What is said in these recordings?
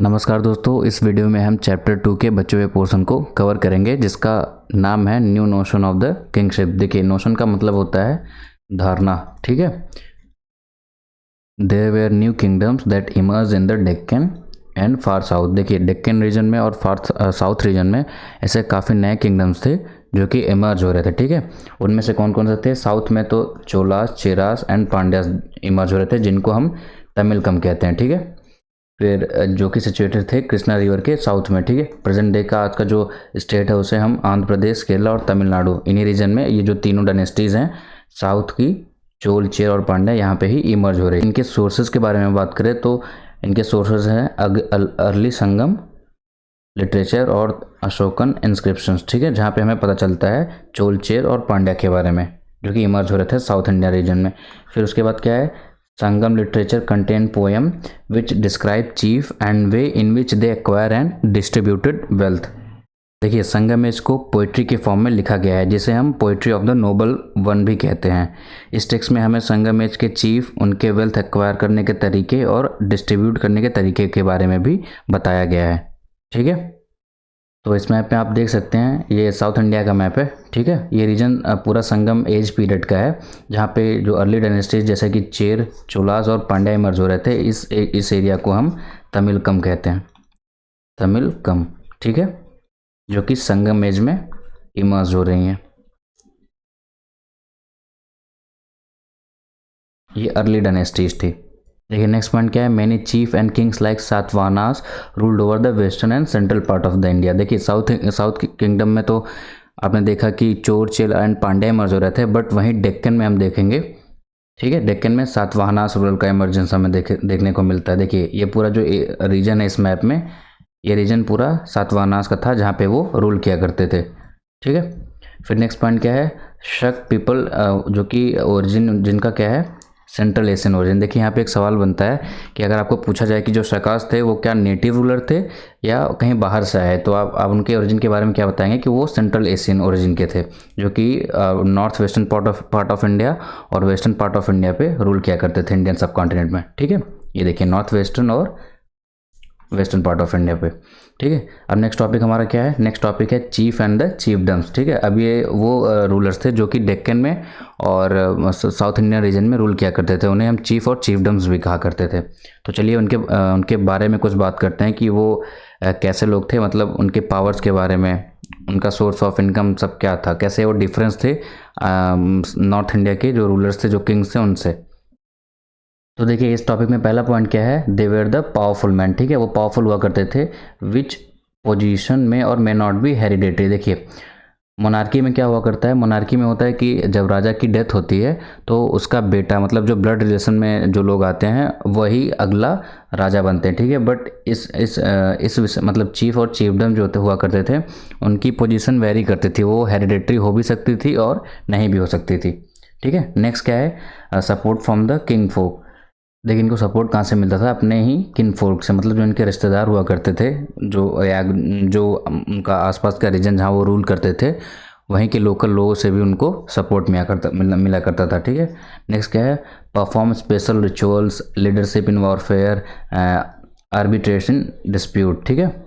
नमस्कार दोस्तों, इस वीडियो में हम चैप्टर 2 के बचे हुए पोर्शन को कवर करेंगे जिसका नाम है new notion of the kingship. देखिए, नोशन का मतलब होता है धारणा, ठीक है। There were new kingdoms that emerge in the Deccan and far south. देखिए, डेक्कन रीजन में और फार साउथ रीजन में ऐसे काफ़ी नए किंगडम्स थे जो कि इमर्ज हो रहे थे, ठीक है। उनमें से कौन कौन से थे? साउथ में तो चोलास, चेरास एंड पांड्यास इमर्ज हो रहे थे, जिनको हम तमिलकम कहते हैं, ठीक है। फिर जो कि सिचुएटेड थे कृष्णा रिवर के साउथ में, ठीक है। प्रेजेंट डे का आज का जो स्टेट है उसे हम आंध्र प्रदेश, केरला और तमिलनाडु, इन्हीं रीजन में ये जो तीनों डायनेस्टीज़ हैं साउथ की, चोल, चेर और पांड्या, यहाँ पे ही इमर्ज हो रहे हैं। इनके सोर्सेज के बारे में बात करें तो इनके सोर्सेज हैं अर्ली संगम लिटरेचर और अशोकन इंस्क्रिप्शंस, ठीक है, जहाँ पे हमें पता चलता है चोल, चेर और पांड्या के बारे में जो कि इमर्ज हो रहे थे साउथ इंडिया रीजन में। फिर उसके बाद क्या है? Sangam literature contain poem which describe chief and way in which they acquire and distributed wealth. देखिए, संगम एज को पोइट्री के फॉर्म में लिखा गया है जिसे हम poetry of the noble one भी कहते हैं। इस टेक्स्ट में हमें संगम एज के चीफ, उनके वेल्थ एक्वायर करने के तरीके और डिस्ट्रीब्यूट करने के तरीके के बारे में भी बताया गया है, ठीक है। तो इस मैप में आप देख सकते हैं, ये साउथ इंडिया का मैप है, ठीक है। ये रीजन पूरा संगम एज पीरियड का है, जहाँ पे जो अर्ली डायनेस्टीज जैसे कि चेर, चोलास और पांड्या इमर्ज हो रहे थे। इस एरिया को हम तमिलकम कहते हैं, तमिलकम, ठीक है, जो कि संगम एज में इमर्ज हो रही हैं। ये अर्ली डायनेस्टीज थी। देखिए, नेक्स्ट पॉइंट क्या है? Many chief and kings like Satavahanas ruled over the western and central part of the India. देखिए, साउथ किंगडम में तो आपने देखा कि चोर, चेल एंड पांड्या इमर्ज हो रहे थे, बट वहीं डेक्कन में हम देखेंगे, ठीक है, डेक्कन में सातवाहनास रूरल का इमर्जेंस हमें देखने को मिलता है। देखिए, ये पूरा जो रीजन है इस मैप में, ये रीजन पूरा सातवाहनास का था जहाँ पे वो रूल किया करते थे, ठीक है। फिर नेक्स्ट पॉइंट क्या है? शक पीपल, जो कि ओरिजिन जिनका क्या है? Central Asian origin. देखिए, यहाँ पे एक सवाल बनता है कि अगर आपको पूछा जाए कि जो शकास थे वो क्या नेटिव रूलर थे या कहीं बाहर से आए, तो आप उनके ओरिजिन के बारे में क्या बताएंगे? कि वो सेंट्रल एशियन ओरिजिन के थे, जो कि north western part of India और वेस्टर्न पार्ट ऑफ इंडिया पे रूल किया करते थे इंडियन सब कॉन्टिनेंट में, ठीक है। ये देखिए, नॉर्थ वेस्टर्न और वेस्टर्न पार्ट ऑफ इंडिया पे, ठीक है। अब नेक्स्ट टॉपिक हमारा क्या है? नेक्स्ट टॉपिक है चीफ एंड द चीफडम्स, ठीक है। अब ये वो रूलर्स थे जो कि डेक्कन में और साउथ इंडियन रीजन में रूल किया करते थे, उन्हें हम चीफ और चीफडम्स भी कहा करते थे। तो चलिए उनके बारे में कुछ बात करते हैं कि वो कैसे लोग थे, मतलब उनके पावर्स के बारे में, उनका सोर्स ऑफ इनकम सब क्या था, कैसे वो डिफरेंस थे नॉर्थ इंडिया के जो रूलर्स थे, जो किंग्स थे, उनसे। तो देखिए, इस टॉपिक में पहला पॉइंट क्या है? They were the powerful man, ठीक है, वो पावरफुल हुआ करते थे विच पोजीशन में और मे नॉट बी हेरिडेटरी। देखिए, मोनार्की में क्या हुआ करता है? मोनार्की में होता है कि जब राजा की डेथ होती है तो उसका बेटा, मतलब जो ब्लड रिलेशन में जो लोग आते हैं वही अगला राजा बनते हैं, ठीक है। बट इस मतलब चीफ और चीफडम जो हुआ करते थे, उनकी पोजीशन वेरी करती थी, वो हेरिडेटरी हो भी सकती थी और नहीं भी हो सकती थी, ठीक है। नेक्स्ट क्या है? सपोर्ट फ्रॉम द किंग फोक। देखिए, इनको सपोर्ट कहाँ से मिलता था? अपने ही किन्फोर्क से, मतलब जो इनके रिश्तेदार हुआ करते थे, जो उनका आसपास का रीजन जहाँ वो रूल करते थे, वहीं के लोकल लोगों से भी उनको सपोर्ट मिला करता था, ठीक है। नेक्स्ट क्या है? Perform special rituals, leadership in warfare, arbitration dispute, ठीक है।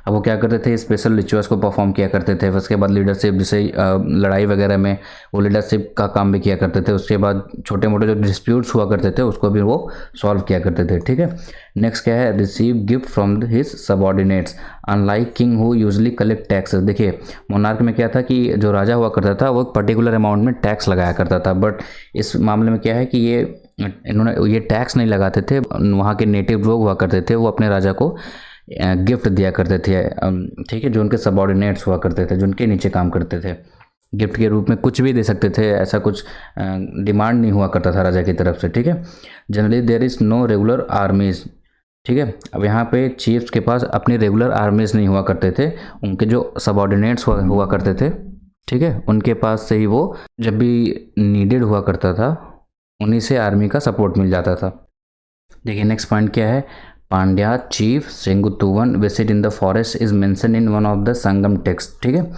अब वो क्या करते थे? स्पेशल रिचुअल्स को परफॉर्म किया करते थे। उसके बाद लीडरशिप, जैसे लड़ाई वगैरह में वो लीडरशिप का काम भी किया करते थे। उसके बाद छोटे मोटे जो डिस्प्यूट्स हुआ करते थे उसको भी वो सॉल्व किया करते थे, ठीक है। नेक्स्ट क्या है? Receive gift from his subordinates unlike king who usually collect taxes. देखिए, मोनार्क में क्या था कि जो राजा हुआ करता था वो एक पर्टिकुलर अमाउंट में टैक्स लगाया करता था, बट इस मामले में क्या है कि इन्होंने ये टैक्स नहीं लगाते थे। वहाँ के नेटिव लोग हुआ करते थे, वो अपने राजा को गिफ्ट दिया करते थे, ठीक है, जो उनके सबॉर्डिनेट्स हुआ करते थे, जो उनके नीचे काम करते थे। गिफ्ट के रूप में कुछ भी दे सकते थे, ऐसा कुछ डिमांड नहीं हुआ करता था राजा की तरफ से, ठीक है। Generally there is no regular armies, ठीक है। अब यहाँ पे चीफ्स के पास अपनी रेगुलर आर्मीज नहीं हुआ करते थे, उनके जो सबॉर्डिनेट्स हुआ करते थे, ठीक है, उनके पास से ही वो जब भी नीडेड हुआ करता था उन्हीं से आर्मी का सपोर्ट मिल जाता था। देखिए, नेक्स्ट पॉइंट क्या है? Pandya chief Senguttuvan visit in the forest is mention in one of the Sangam text, ठीक है,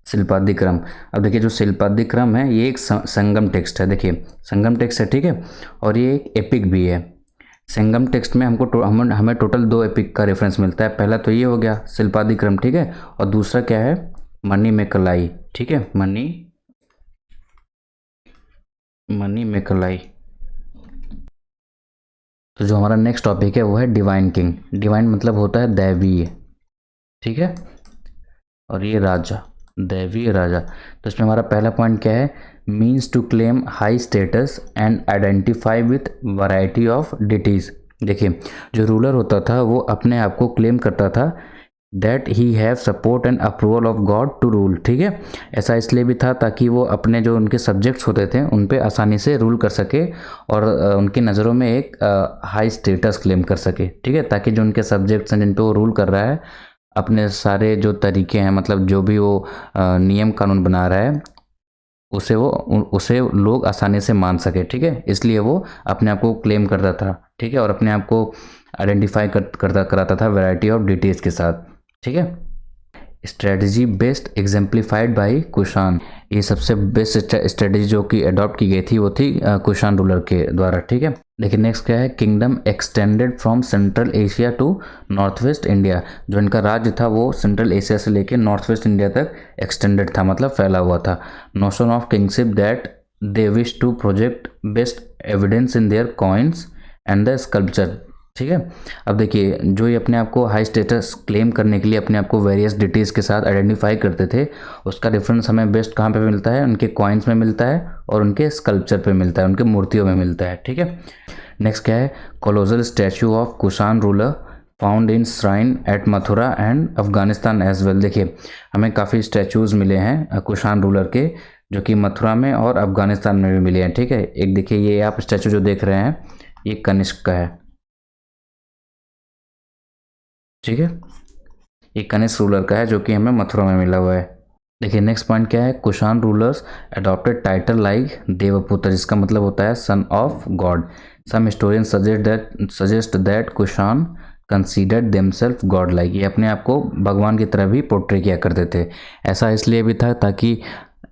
शिल्पादिक्रम। अब देखिए, जो शिल्पादिक्रम है ये एक संगम टेक्स्ट है, देखिए संगम टेक्स्ट है, ठीक है, और ये एक एपिक भी है, संगम टेक्स्ट में हमें टोटल 2 एपिक का रेफरेंस मिलता है। पहला तो ये हो गया शिल्पादिक्रम, ठीक है, और दूसरा क्या है, मणिमेकलाई, ठीक है, मणिमेकलाई। तो जो हमारा नेक्स्ट टॉपिक है वो है डिवाइन किंग। डिवाइन मतलब होता है दैवीय, ठीक है, और ये राजा, दैवीय राजा। तो इसमें हमारा पहला पॉइंट क्या है, means to claim high status and identify with variety of deities. देखिए, जो रूलर होता था वो अपने आप को क्लेम करता था that he have support and approval of God to rule, ठीक है। ऐसा इसलिए भी था ताकि वो अपने जो उनके सब्जेक्ट्स होते थे उन पे आसानी से रूल कर सके और उनकी नज़रों में एक हाई स्टेटस क्लेम कर सके, ठीक है, ताकि जो उनके सब्जेक्ट्स हैं जिन पे वो रूल कर रहा है, अपने सारे जो तरीके हैं, मतलब जो भी वो नियम कानून बना रहा है उसे लोग आसानी से मान सके, ठीक है। इसलिए वो अपने आप को क्लेम करता था, ठीक है, और अपने आप को आइडेंटिफाई कराता था वैरायटी ऑफ डिटेल्स के साथ, ठीक है। Strategy best exemplified by Kushan, ये सबसे बेस्ट स्ट्रेटजी जो कि अडॉप्ट की गई थी वो थी कुषाण रूलर के द्वारा, ठीक है। देखिए नेक्स्ट क्या है, kingdom extended from central Asia to north west India. जो इनका राज्य था वो सेंट्रल एशिया से लेकर नॉर्थ वेस्ट इंडिया तक एक्सटेंडेड था, मतलब फैला हुआ था। Notion of kingship that they wish to project best evidence in their coins and the sculpture, ठीक है। अब देखिए, जो ये अपने आप को हाई स्टेटस क्लेम करने के लिए अपने आप को वेरियस डिटेल्स के साथ आइडेंटिफाई करते थे, उसका रेफरेंस हमें बेस्ट कहाँ पे मिलता है, उनके कॉइन्स में मिलता है और उनके स्कल्पचर पे मिलता है, उनके मूर्तियों में मिलता है, ठीक है। नेक्स्ट क्या है, colossal statue of Kushan ruler found in shrine at Mathura and Afghanistan as well. देखिए, हमें काफ़ी स्टैचूज़ मिले हैं कुषाण रूलर के, जो कि मथुरा में और अफगानिस्तान में भी मिले हैं, ठीक है। एक देखिए, ये आप स्टैचू जो देख रहे हैं ये कनिष्क का है, ठीक है, ये कनिष्क रूलर का है जो कि हमें मथुरा में मिला हुआ है। देखिए नेक्स्ट पॉइंट क्या है, Kushana rulers adopted title like Devaputra, जिसका मतलब होता है son of god. Some historians suggest that Kushana considered themselves god like, ये अपने आप को भगवान की तरह भी पोर्ट्रे किया करते थे। ऐसा इसलिए भी था ताकि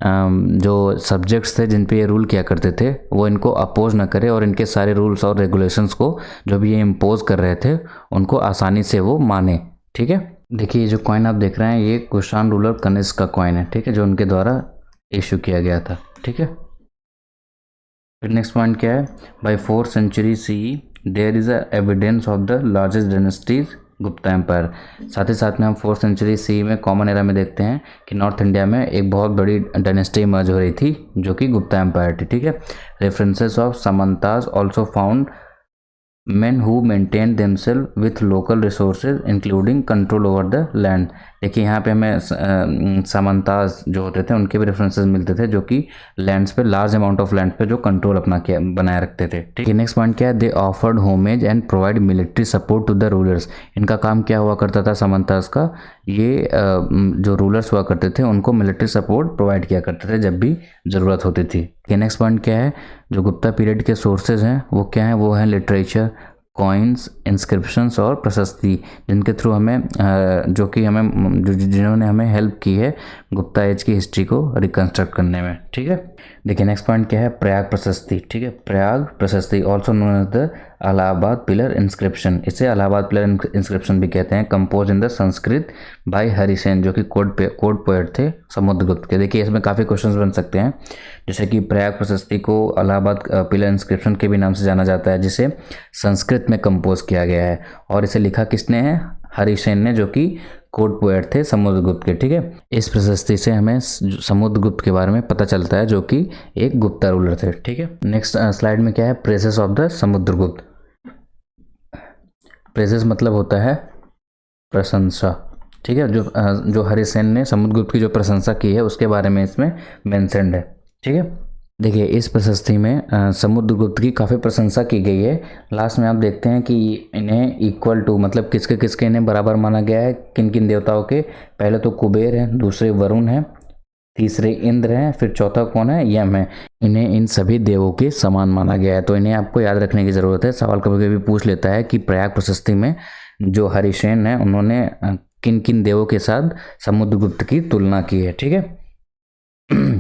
जो सब्जेक्ट्स थे जिन पे ये रूल किया करते थे वो इनको अपोज ना करे और इनके सारे रूल्स और रेगुलेशंस को जो भी ये इम्पोज कर रहे थे उनको आसानी से वो माने, ठीक है। देखिए, ये जो कॉइन आप देख रहे हैं ये कुषाण रूलर कनिष्क का कॉइन है, ठीक है, जो उनके द्वारा इशू किया गया था, ठीक है। फिर नेक्स्ट पॉइंट क्या है, by 4th century CE there is a evidence of the largest dynasties Gupta empire. साथ ही साथ में हम 4th century CE में कॉमन एरा में देखते हैं कि नॉर्थ इंडिया में एक बहुत बड़ी डायनेस्टी इमर्ज हो रही थी जो कि गुप्ता एम्पायर थी, ठीक है। References of samantas also found men who maintained themselves with local resources including control over the land। देखिए यहाँ पे हमें सामंताज जो होते थे उनके भी रेफरेंसेस मिलते थे जो कि लैंड्स पे, लार्ज अमाउंट ऑफ लैंड पे जो कंट्रोल अपना किया बनाए रखते थे, ठीक है। नेक्स्ट पॉइंट क्या है, they offered homage and provide military support to the rulers. इनका काम क्या हुआ करता था सामंताज का, ये जो रूलर्स हुआ करते थे उनको मिलिट्री सपोर्ट प्रोवाइड किया करते थे जब भी ज़रूरत होती थी। नेक्स्ट पॉइंट क्या है, जो गुप्ता पीरियड के सोर्सेज हैं वो क्या है, वो है लिटरेचर, कॉइन्स, इंस्क्रिप्शंस और प्रशस्ति, जिनके थ्रू हमें जो कि हमें जिन्होंने हमें हेल्प की है गुप्ता एज की हिस्ट्री को रिकंस्ट्रक्ट करने में, ठीक है। देखिए नेक्स्ट पॉइंट क्या है, प्रयाग प्रशस्ति, ठीक है, Prayag Prashasti also known as the Allahabad pillar inscription, इसे इलाहाबाद पिलर इंस्क्रिप्शन भी कहते हैं, compose in the Sanskrit by Harisena, जो कि कोड पोएट थे समुद्रगुप्त के। देखिए इसमें काफ़ी क्वेश्चंस बन सकते हैं, जैसे कि प्रयाग प्रशस्ति को इलाहाबाद पिलर इंस्क्रिप्शन के भी नाम से जाना जाता है, जिसे संस्कृत में कंपोज किया गया है और इसे लिखा किसने है, हरिसेन ने, जो कि कोड पोएट थे समुद्रगुप्त के, ठीक है। इस प्रशस्ति से हमें समुद्रगुप्त के बारे में पता चलता है जो कि एक गुप्ता रूलर थे, ठीक है। नेक्स्ट स्लाइड में क्या है, praises of the Samudragupta. Praises मतलब होता है प्रशंसा, ठीक है, जो हरिसेन ने समुद्रगुप्त की जो प्रशंसा की है उसके बारे में इसमें मेंशन्ड है, ठीक है। देखिए इस प्रशस्ति में समुद्रगुप्त की काफ़ी प्रशंसा की गई है। लास्ट में आप देखते हैं कि इन्हें इक्वल टू, मतलब किसके किसके इन्हें बराबर माना गया है, किन किन देवताओं के, पहले तो कुबेर है, दूसरे वरुण है, तीसरे इंद्र हैं, फिर चौथा कौन है, यम है। इन्हें इन सभी देवों के समान माना गया है, तो इन्हें आपको याद रखने की ज़रूरत है। सवाल कभी कभी पूछ लेता है कि प्रयाग प्रशस्ति में जो हरिसेन है उन्होंने किन किन देवों के साथ समुद्रगुप्त की तुलना की है, ठीक है।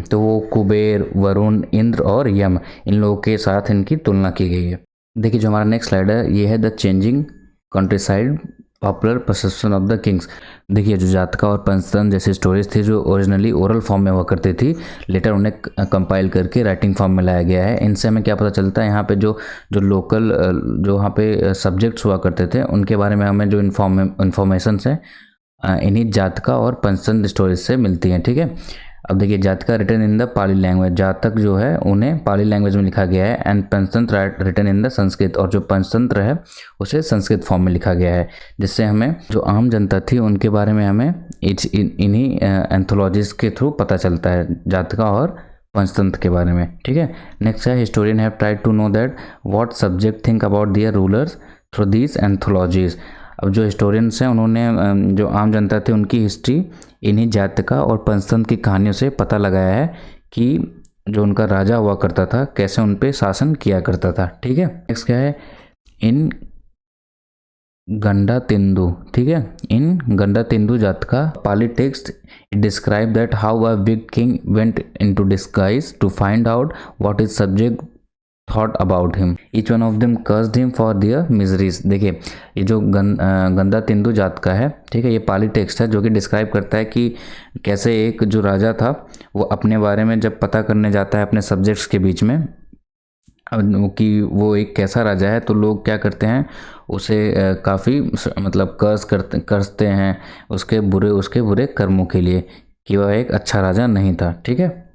तो वो कुबेर, वरुण, इंद्र और यम, इन लोगों के साथ इनकी तुलना की गई है। देखिए जो हमारा नेक्स्ट स्लाइड है ये है the changing country side popular perception of the Kings. देखिए जो जातका और पंचतंत्र जैसी स्टोरीज थी जो ओरिजिनली ओरल फॉर्म में हुआ करती थी, लेटर उन्हें कंपाइल करके राइटिंग फॉर्म में लाया गया है। इनसे हमें क्या पता चलता है, यहाँ पे जो जो लोकल जो वहाँ पे सब्जेक्ट्स हुआ करते थे उनके बारे में हमें जो इन्फॉर्मेशन है इन्हीं जातका और पंचतंत्र स्टोरीज से मिलती हैं। ठीक है, अब देखिए Jataka written in the Pali language, Jataka जो है उन्हें पाली लैंग्वेज में लिखा गया है, and Panchatantra written in the Sanskrit, और जो पंचतंत्र है उसे संस्कृत फॉर्म में लिखा गया है, जिससे हमें जो आम जनता थी उनके बारे में हमें इन्हीं एंथोलॉजीज के थ्रू पता चलता है जातका और पंचतंत्र के बारे में। ठीक है, नेक्स्ट है historian have tried to know that what subject think about their rulers through these anthologies. अब जो हिस्टोरियंस हैं उन्होंने जो आम जनता थी उनकी हिस्ट्री इन्हीं जातका और पंचतंत्र की कहानियों से पता लगाया है कि जो उनका राजा हुआ करता था कैसे उन पे शासन किया करता था। ठीक है, नेक्स्ट क्या है, इन गंडा तेंदु। ठीक है, इन Gandatindu Jataka Pali text it describe that how a big king went into disguise to find out what is subject thought about him, each one of them cursed him for their miseries. देखिए ये जो गंदा तेंदु जात का है, ठीक है, ये पाली टेक्स्ट है जो कि डिस्क्राइब करता है कि कैसे एक जो राजा था वो अपने बारे में जब पता करने जाता है अपने सब्जेक्ट्स के बीच में कि वो एक कैसा राजा है, तो लोग क्या करते हैं उसे काफ़ी मतलब करते हैं उसके बुरे कर्मों के लिए कि वह एक अच्छा राजा नहीं था। ठीक है,